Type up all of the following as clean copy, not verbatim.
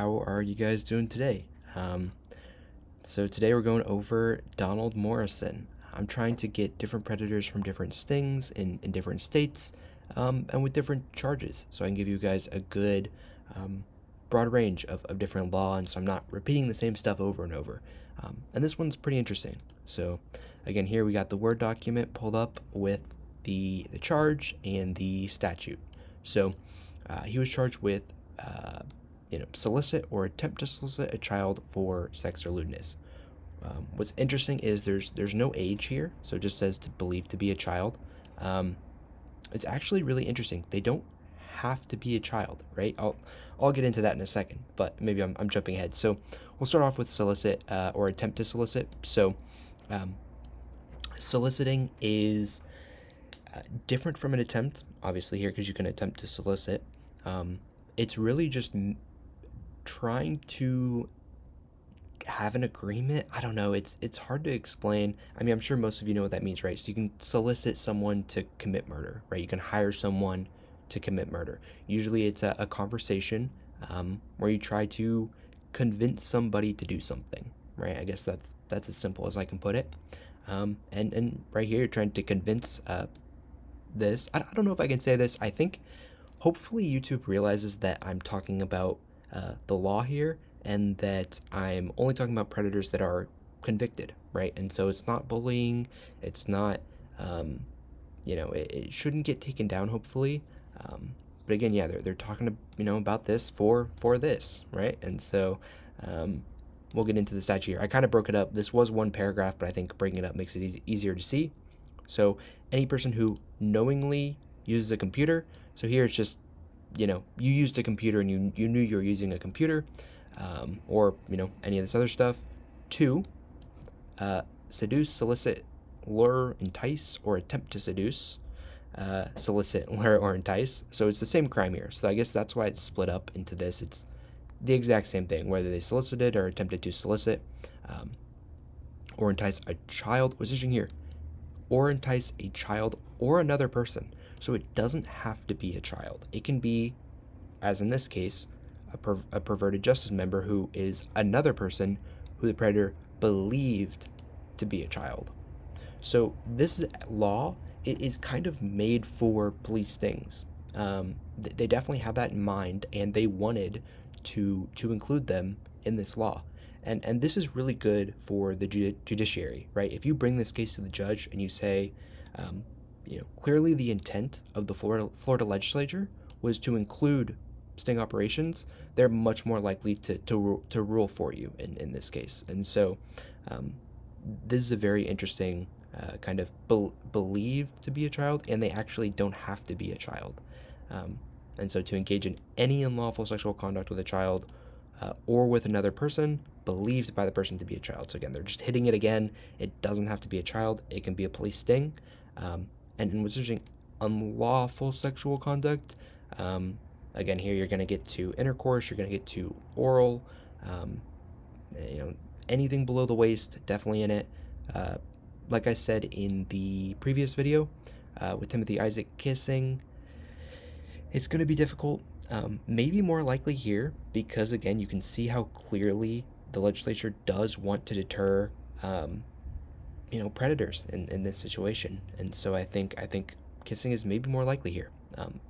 how are you guys doing today? So today we're going over Donald Morrison. I'm trying to get different predators from different stings in different states and with different charges, so I can give you guys a good broad range of different law, and so I'm not repeating the same stuff over and over. And this one's pretty interesting. So again, here we got the Word document pulled up with the charge and the statute. So he was charged with solicit or attempt to solicit a child for sex or lewdness. What's interesting is there's no age here, so it just says to believe to be a child. It's actually really interesting. They don't have to be a child, right? I'll get into that in a second, but maybe I'm jumping ahead. So we'll start off with solicit or attempt to solicit. So soliciting is different from an attempt, obviously, here, because you can attempt to solicit. It's really just trying to have an agreement. I don't know. It's hard to explain. I mean, I'm sure most of you know what that means, right? So you can solicit someone to commit murder, right? You can hire someone to commit murder. Usually it's a conversation where you try to convince somebody to do something, right? I guess that's as simple as I can put it. And right here, you're trying to convince this. I don't know if I can say this. I think hopefully YouTube realizes that I'm talking about the law here, and that I'm only talking about predators that are convicted, right? And so it's not bullying. It's not, it shouldn't get taken down, hopefully. But again, yeah, they're talking about this for this, right? And so we'll get into the statute here. I kind of broke it up. This was one paragraph, but I think breaking it up makes it easier to see. So any person who knowingly uses a computer. So here it's just, you used a computer and you knew you were using a computer, or any of this other stuff. 2, seduce, solicit, lure, entice, or attempt to seduce, solicit, lure, or entice. So it's the same crime here. So I guess that's why it's split up into this. It's the exact same thing, whether they solicited or attempted to solicit, or entice a child. What's interesting here? Or entice a child or another person. So it doesn't have to be a child. It can be, as in this case, a perverted justice member who is another person who the predator believed to be a child. So this law is kind of made for police stings. They definitely had that in mind, and they wanted to include them in this law. And this is really good for the judiciary, right? If you bring this case to the judge and you say, clearly the intent of the Florida legislature was to include sting operations, they're much more likely to rule for you in this case. And so this is a very interesting kind of believed to be a child, and they actually don't have to be a child. And so to engage in any unlawful sexual conduct with a child or with another person believed by the person to be a child. So again, they're just hitting it again. It doesn't have to be a child. It can be a police sting. And what's interesting, unlawful sexual conduct, again, here you're going to get to intercourse, you're going to get to oral, anything below the waist, definitely in it. Like I said in the previous video with Timothy Isaac kissing, it's going to be difficult. Maybe more likely here, because again, you can see how clearly the legislature does want to deter predators in this situation. And so I think kissing is maybe more likely here.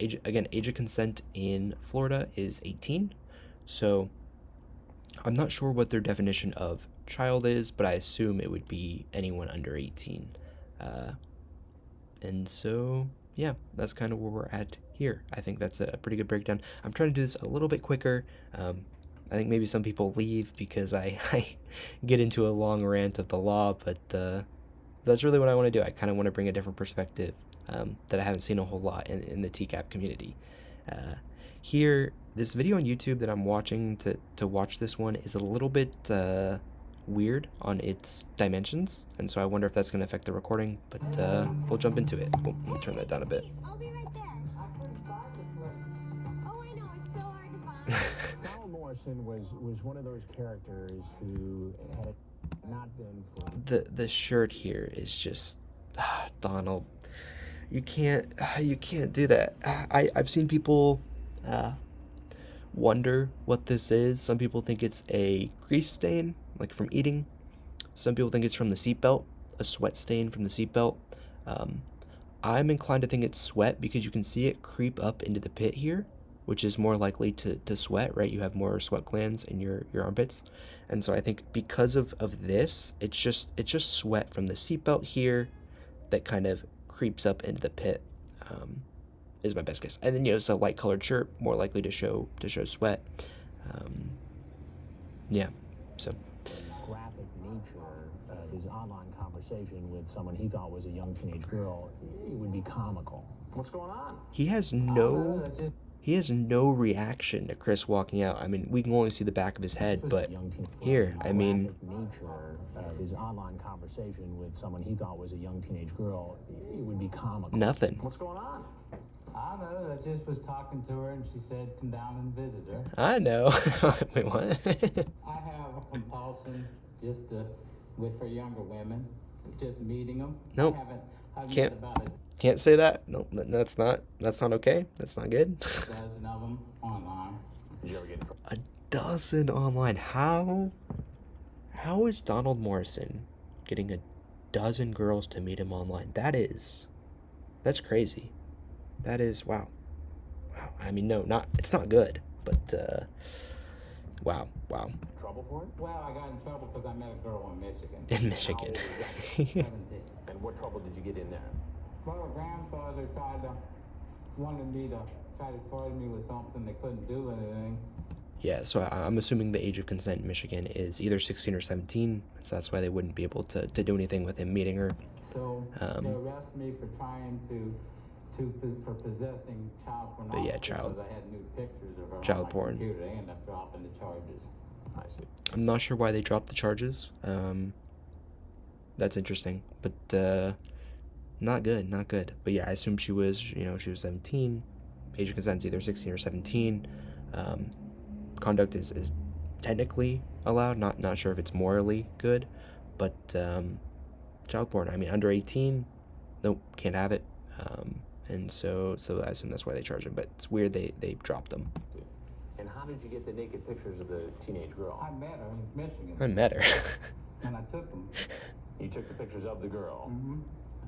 Age of consent in Florida is 18. So I'm not sure what their definition of child is, but I assume it would be anyone under 18. And so, yeah, that's kind of where we're at here. I think that's a pretty good breakdown. I'm trying to do this a little bit quicker. I think maybe some people leave because I get into a long rant of the law, but that's really what I want to do. I kind of want to bring a different perspective that I haven't seen a whole lot in the TCAP community. Here, this video on YouTube that I'm watching to watch this one is a little bit weird on its dimensions, and so I wonder if that's going to affect the recording, but we'll jump into it. Oh, let me turn that down a bit. I'll be right there. Oh, I know, it's so hard to find. Donald Morrison was one of those characters who had not been for the shirt here is just Donald. You can't do that. I've seen people wonder what this is. Some people think it's a grease stain, like from eating. Some people think it's from the seatbelt, a sweat stain from the seatbelt. Um, I'm inclined to think it's sweat because you can see it creep up into the pit here, which is more likely to sweat, right? You have more sweat glands in your armpits. And so I think because of this, it's just sweat from the seatbelt here that kind of creeps up into the pit. Is my best guess. And then it's a light colored shirt, more likely to show sweat. Um, yeah. So Graphic nature of his online conversation with someone he thought was a young teenage girl, it would be comical. What's going on? he has no reaction to Chris walking out. I mean, we can only see the back of his head, but here, I mean, Graphic nature of his online conversation with someone he thought was a young teenage girl, it would be comical. nothing. What's going on? I don't know. I just was talking to her and she said, come down and visit her. I know. Wait, what? I have a compulsion just to, with for younger women, just meeting them. Nope. I've Can't. met about Can't say that. No, that's not okay. That's not good. a dozen of them online. Did you ever get in trouble? A dozen online. How is Donald Morrison getting a dozen girls to meet him online? That's crazy. That is wow. I mean, no, it's not good, but wow. Trouble for it? Well, I got in trouble because I met a girl in Michigan. In Michigan. 17. And what trouble did you get in there? Well, her grandfather wanted me to try to torture me with something. They couldn't do anything. Yeah, so I'm assuming the age of consent in Michigan is either 16 or 17, so that's why they wouldn't be able to do anything with him meeting her. So they arrested me for trying for possessing child pornography. yeah, child- Because I had nude pictures of her child on my porn. computer. They ended up dropping the charges. I see. I'm not sure why they dropped the charges. That's interesting, but not good. But yeah, I assume she was 17. Age of consent is either 16 or 17. Conduct is technically allowed. Not sure if it's morally good, but child porn. I mean, under 18, nope, can't have it. And so I assume that's why they charge him. But it's weird they dropped them. And how did you get the naked pictures of the teenage girl? I met her in Michigan, I met her. and I took them. You took the pictures of the girl.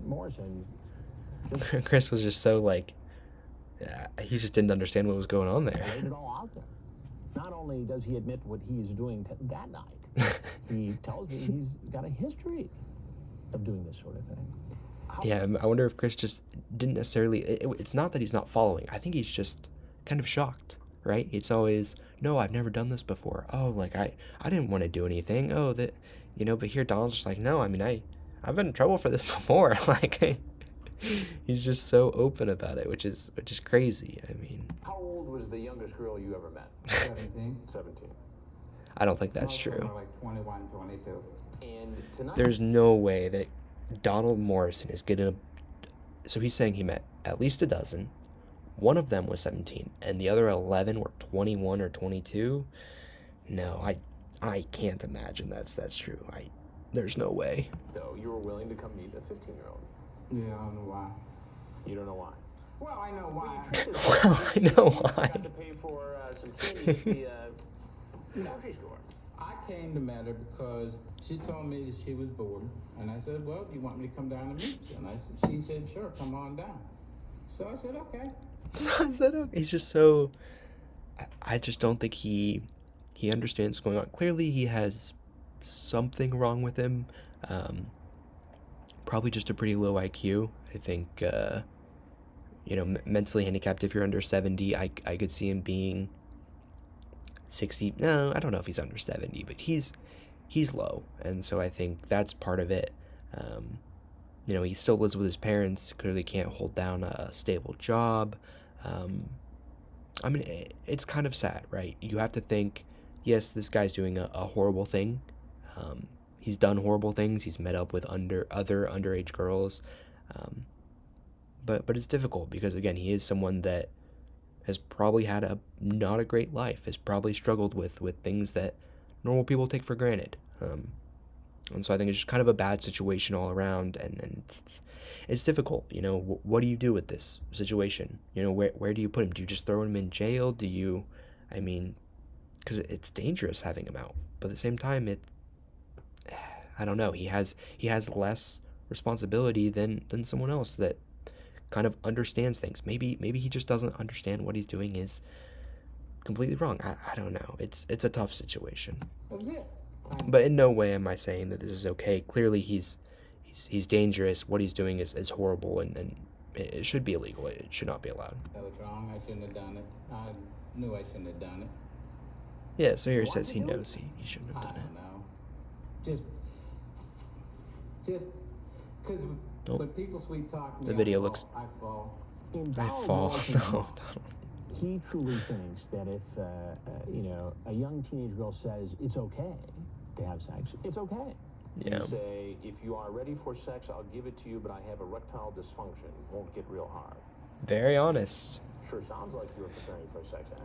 Morrison. Chris was just so like, he just didn't understand what was going on there. Laid it all out there. Not only does he admit what he is doing that night, he tells me he's got a history of doing this sort of thing. Yeah, I wonder if Chris just didn't necessarily. It's not that he's not following. I think he's just kind of shocked, right? It's always, no, I've never done this before. Oh, like I didn't want to do anything. Oh, that, but here Donald's just like, no, I mean, I've been in trouble for this before. Like, he's just so open about it, which is crazy. I mean, How old was the youngest girl you ever met? 17. 17. I don't think that's Most of them true. were like 21, 22. And tonight, There's no way that Donald Morrison is gonna. So he's saying he met at least a dozen. One of them was 17, and the other 11 were 21 or 22. No, I can't imagine that's true. There's no way. though, you were willing to come meet a 15-year-old. Yeah, I don't know why. You don't know why. Well, I know why. Well, I know You why. forgot to pay for some candy at the grocery store. I came to meet her because she told me that she was bored. And I said, well, do you want me to come down and meet you? And she said, sure, come on down. So I said, okay. So I said, okay. He's just so. I just don't think he understands what's going on. Clearly, he has something wrong with him. Probably just a pretty low IQ. I think, mentally handicapped. If you're under 70, I could see him being 60. No, I don't know if he's under 70, but he's low, and so I think that's part of it. He still lives with his parents. Clearly, can't hold down a stable job. I mean, it's kind of sad, right? You have to think, yes, this guy's doing a horrible thing. He's done horrible things. He's met up with other underage girls. But it's difficult because, again, he is someone that has probably had not a great life, has probably struggled with things that normal people take for granted. And so I think it's just kind of a bad situation all around, and it's difficult. What do you do with this situation? Where do you put him? Do you just throw him in jail? Do you I mean, because it's dangerous having him out. But at the same time, I don't know. He has less responsibility than someone else that kind of understands things. Maybe he just doesn't understand what he's doing is completely wrong. I don't know. It's a tough situation. That was it. But in no way am I saying that this is okay. Clearly he's dangerous. What he's doing is horrible, and it should be illegal. It should not be allowed. That was wrong. I shouldn't have done it. I knew I shouldn't have done it. Yeah, so here it Why'd says he you do knows he shouldn't have I done it. don't know. Just because Oh. when people sweet talk me, The video I fall. looks- I fall. In I Donald fall. Morrison's No, mind, he truly thinks that if a young teenage girl says it's okay to have sex, it's okay. Yeah. You say, if you are ready for sex, I'll give it to you, but I have erectile dysfunction. Won't get real hard. Very honest. Sure sounds like you're preparing for a sex act.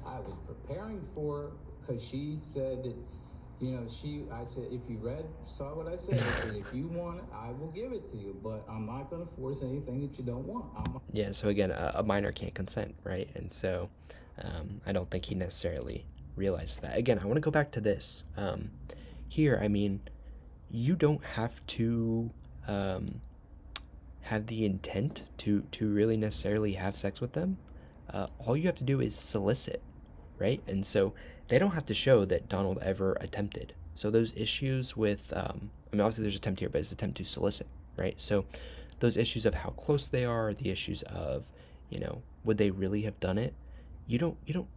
I was preparing for because she said that, I said, if you saw what I said, I said, if you want it, I will give it to you, but I'm not going to force anything that you don't want. Yeah, so again, a minor can't consent, right? And so I don't think he necessarily realized that. Again, I want to go back to this. Here, I mean, you don't have to have the intent to really necessarily have sex with them. All you have to do is solicit, right? And so they don't have to show that Donald ever attempted. So those issues with, obviously there's attempt here, but it's attempt to solicit, right? So those issues of how close they are, the issues of, would they really have done it? You don't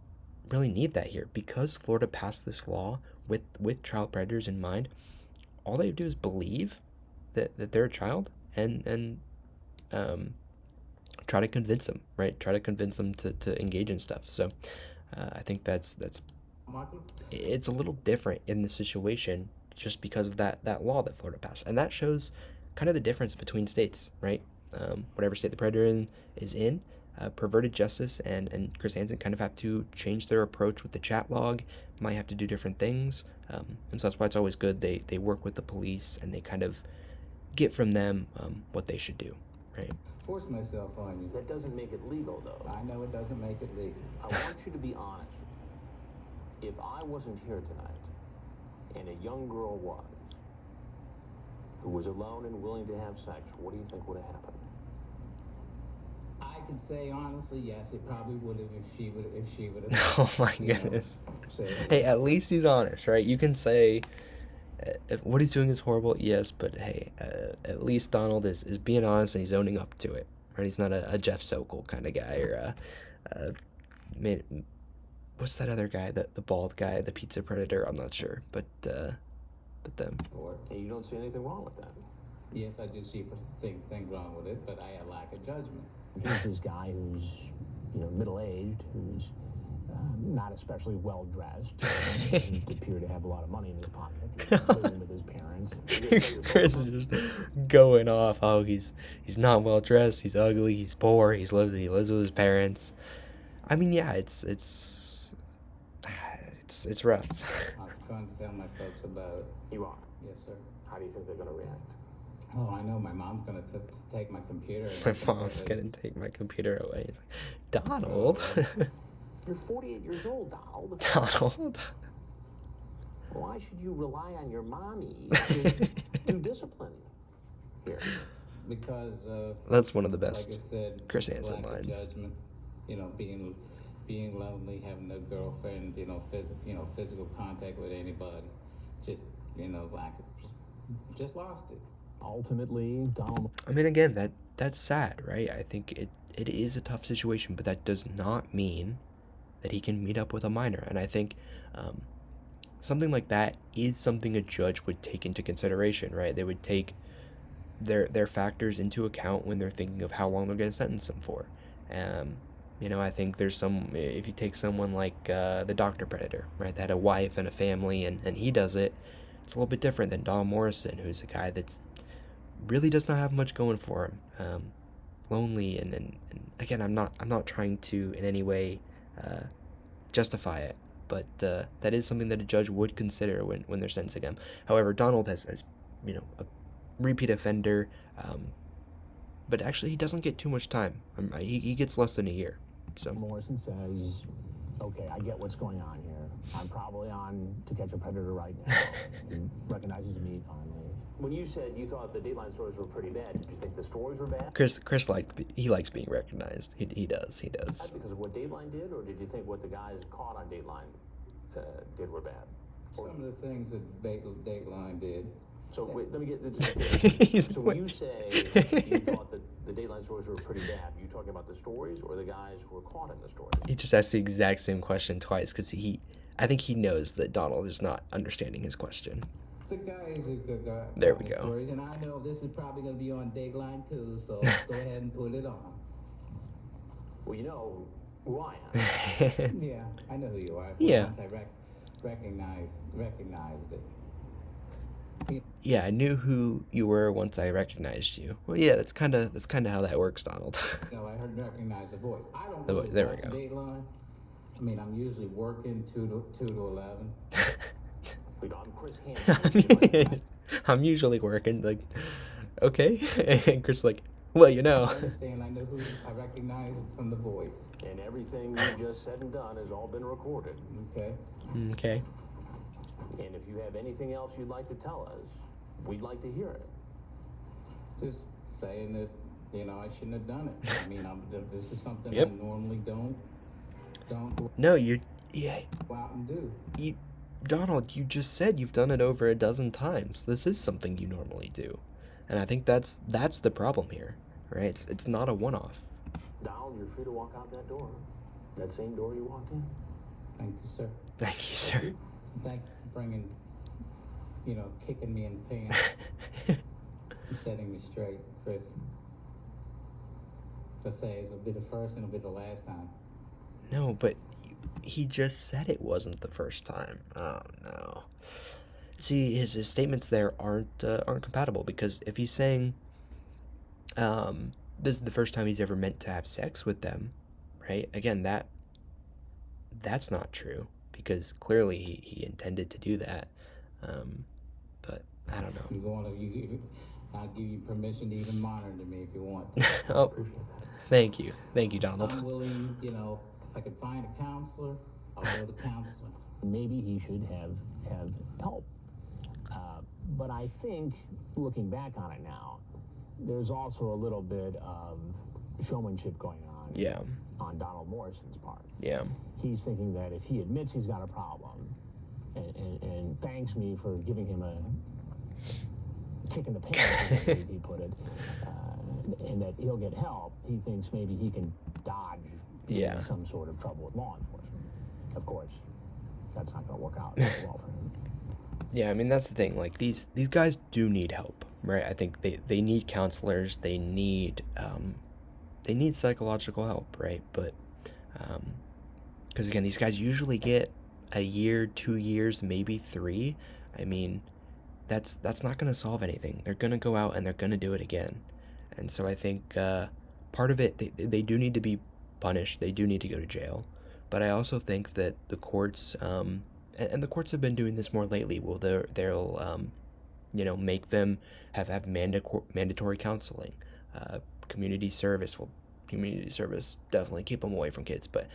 really need that here because Florida passed this law with child predators in mind. All they do is believe that they're a child and try to convince them, right? Try to convince them to engage in stuff. So I think that's it's a little different in the situation just because of that law that Florida passed, and that shows kind of the difference between states, right? Whatever state the predator is in, perverted justice and Chris Hansen kind of have to change their approach with the chat log, might have to do different things, and so that's why it's always good they work with the police and they kind of get from them what they should do, right? Force myself on you. That doesn't make it legal, though. I know it doesn't make it legal. I want you to be honest with me. If I wasn't here tonight, and a young girl was, who was alone and willing to have sex, what do you think would have happened? I could say honestly, yes, it probably would have if she would have. Oh my goodness. Hey, at least he's honest, right? You can say what he's doing is horrible, yes, but hey, at least Donald is being honest and he's owning up to it, right? He's not a Jeff Sokol kind of guy or what's that other guy, the bald guy, the pizza predator? I'm not sure, but them. And you don't see anything wrong with that. Yes, I do see things wrong with it, but I lack a judgment. Here's this guy who's, middle-aged, who's not especially well-dressed, doesn't appear to have a lot of money in his pocket, living with his parents. Chris is just going off. Oh, he's not well dressed. He's ugly. He's poor. He lives with his parents. I mean, yeah, it's rough. I'm trying to tell my folks about it. You are. Yes, sir. How do you think they're going to react? Oh, I know. My mom's gonna take my computer. My mom's gonna take my computer away. He's like, Donald. You're 48 years old, Donald. Donald. Why should you rely on your mommy to do discipline here? Because That's one of the like I best said, Chris Hansen lack of lines. judgment. Being lonely, having no girlfriend, physical contact with anybody. Just just lost it. Ultimately, Donald. I mean, again, that's sad, right? I think it is a tough situation, but that does not mean that he can meet up with a minor. And I think something like that is something a judge would take into consideration, right? They would take their factors into account when they're thinking of how long they're going to sentence him for. I think there's if you take someone like the Dr. Predator, right? That had a wife and a family, and he does it. It's a little bit different than Donald Morrison, who's a guy that's really does not have much going for him. Lonely and again, I'm not trying to in any way justify it, but that is something that a judge would consider when they're sentencing him. However, Donald has a repeat offender, but actually he doesn't get too much time. He gets less than a year. So Morrison says Okay, I get what's going on here. I'm probably on To Catch a Predator right now. He recognizes me finally. When you said you thought the Dateline stories were pretty bad, did you think the stories were bad? Chris likes being recognized. He does. Because of what Dateline did, or did you think what the guys caught on Dateline did were bad? Some of the things that Dateline did. So wait, let me get this. He's- So when you say you thought that the Dateline stories were pretty bad, are you talking about the stories or the guys who were caught in the stories? He just asked the exact same question twice because I think he knows that Donald is not understanding his question. The guys that got There caught we in go. stories, and I know this is probably going to be on Dateline too, so go ahead and put it on. Well, you know who I am. Yeah, I know who you are. Yeah. Once I recognized it. Yeah, I knew who you were once I recognized you. Well, yeah, that's kind of how that works, Donald. You know, I heard recognize the voice. I don't The really there we watch go. Dateline. I mean, I'm usually working 2 to 11. You know, I'm Chris Hansen. I'm usually working like, okay, and Chris like, well, you I know. understand. I know who I recognize from the voice. And everything you just said and done has all been recorded. Okay. Okay. And if you have anything else you'd like to tell us, we'd like to hear it. Just saying that, you know, I shouldn't have done it. I mean, this is something Yep. I normally don't go No, you out and do. Donald, you just said you've done it over a dozen times. This is something you normally do. And I think that's the problem here, right? It's not a one-off. Donald, you're free to walk out that door. That same door you walked in. Thank you, sir. Thank you, sir. Thank you for bringing, you know, kicking me in the pants and setting me straight, Chris. Let's say it's a bit the first and a bit the last time. No, but he just said it wasn't the first time. Oh no. See, his statements there aren't compatible because if he's saying this is the first time he's ever meant to have sex with them, right? Again, that's not true because clearly he intended to do that. But I don't know. I'll give you permission to even monitor me if you want to. Oh, Appreciate that. thank you, Donald. I'm willing, you know, if I can find a counselor, I'll go to counselor. Maybe he should have help. But I think, looking back on it now, there's also a little bit of showmanship going on. Yeah. On Donald Morrison's part. Yeah. He's thinking that if he admits he's got a problem and thanks me for giving him a kick in the pants, as he put it, and that he'll get help, he thinks maybe he can dodge Yeah. some sort of trouble with law enforcement. Of course, that's not going to work out very well for him. Yeah, I mean that's the thing. Like these guys do need help, right? I think they need counselors. They need psychological help, right? But because again, these guys usually get a year, 2 years, maybe 3. I mean, that's not going to solve anything. They're going to go out and they're going to do it again. And so I think part of it, they do need to be punished. They do need to go to jail. But I also think that the courts, and the courts have been doing this more lately. Well, they'll make them have mandatory counseling, community service. Well, community service definitely keep them away from kids, but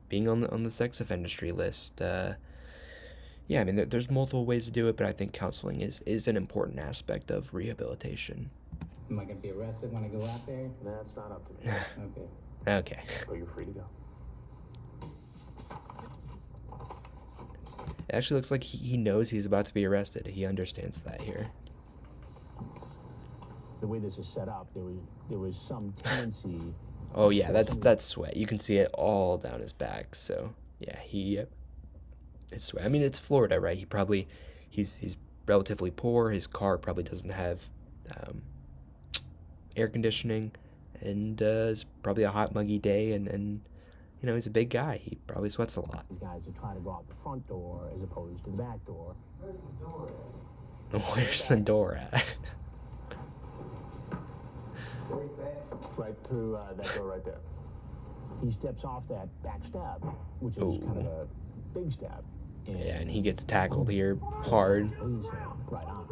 being on the sex offendry list. Yeah, I mean, there's multiple ways to do it, but I think counseling is an important aspect of rehabilitation. Am I going to be arrested when I go out there? That's not up to me. Okay. Okay. But you're free to go. It actually looks like he knows he's about to be arrested. He understands that here. The way this is set up, there was some tendency. Oh yeah, that's sweat. You can see it all down his back. So yeah, it's sweat. I mean, it's Florida, right? He's relatively poor. His car probably doesn't have air conditioning, and it's probably a hot, muggy day, and he's a big guy. He probably sweats a lot. These guys are trying to go out the front door as opposed to the back door. Where's the door at? Right through that door right there. He steps off that back step, which is kind of a big step. Yeah, and he gets tackled here hard. He's right on.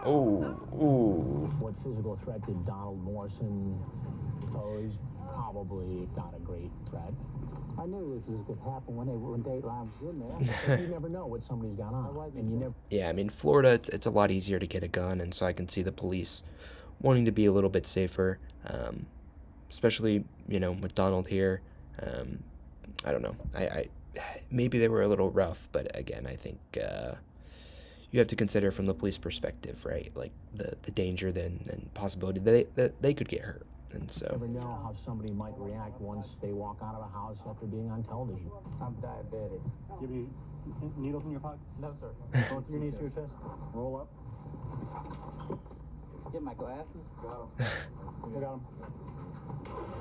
Ooh. What physical threat did Donald Morrison pose? probably not a great threat. I knew this was going to happen when Dateline was in there. But you never know what somebody's got on, and you never. Yeah, I mean, Florida, it's a lot easier to get a gun, and so I can see the police wanting to be a little bit safer, especially, with Donald here. I don't know. I maybe they were a little rough, but again, I think you have to consider from the police perspective, right? Like the danger and possibility that they could get hurt. And so, You never know how somebody might react once they walk out of a house after being on television. I'm diabetic. Do you have any needles in your pockets? No, sir. Go to your knees to your chest. Roll up. Get my glasses. Got 'em. I got 'em.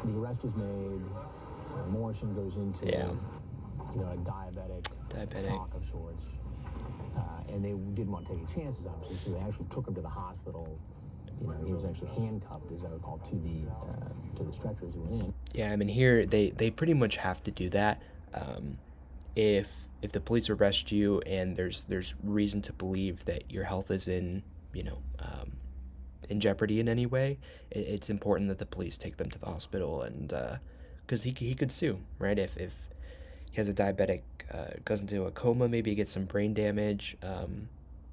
The arrest is made. Morrison goes into Yeah. A diabetic shock of sorts. And they didn't want to take any chances, obviously, so they actually took him to the hospital. He was actually handcuffed, as I recall, to the stretcher as he went in. yeah, I mean, here they pretty much have to do that. If the police arrest you and there's reason to believe that your health is in jeopardy in any way, it's important that the police take them to the hospital, and because he could sue, right? If he has a diabetic, goes into a coma, maybe he gets some brain damage,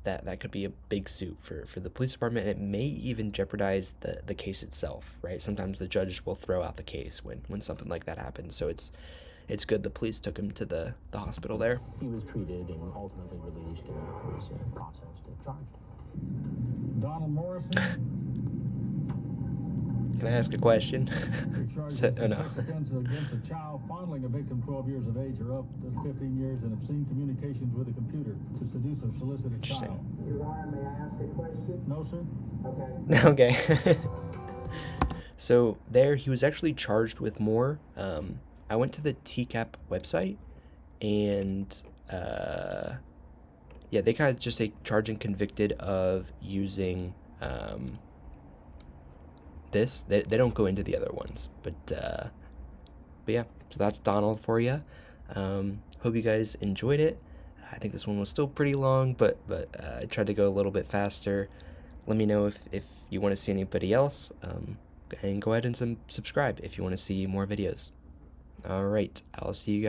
that could be a big suit for the police department, and it may even jeopardize the case itself, right? Sometimes the judge will throw out the case when something like that happens, so it's good the police took him to the hospital there. He was treated and ultimately released and was processed and charged. Donald Morrison, Can I ask a question? you're charged So- with oh, a no. sex offense against a child, fondling a victim 12 years of age or up to 15 years, and obscene communications with a computer to seduce or solicit a child. Your Honor, may I ask a question? No, sir? Okay. Okay. So there, he was actually charged with more. I went to the TCAP website, and yeah, they kind of just say charged and convicted of using this. They don't go into the other ones, but yeah. So that's Donald for you. Hope you guys enjoyed it. I think this one was still pretty long, but I tried to go a little bit faster. Let me know if you want to see anybody else, and go ahead and subscribe if you want to see more videos. All right, I'll see you guys.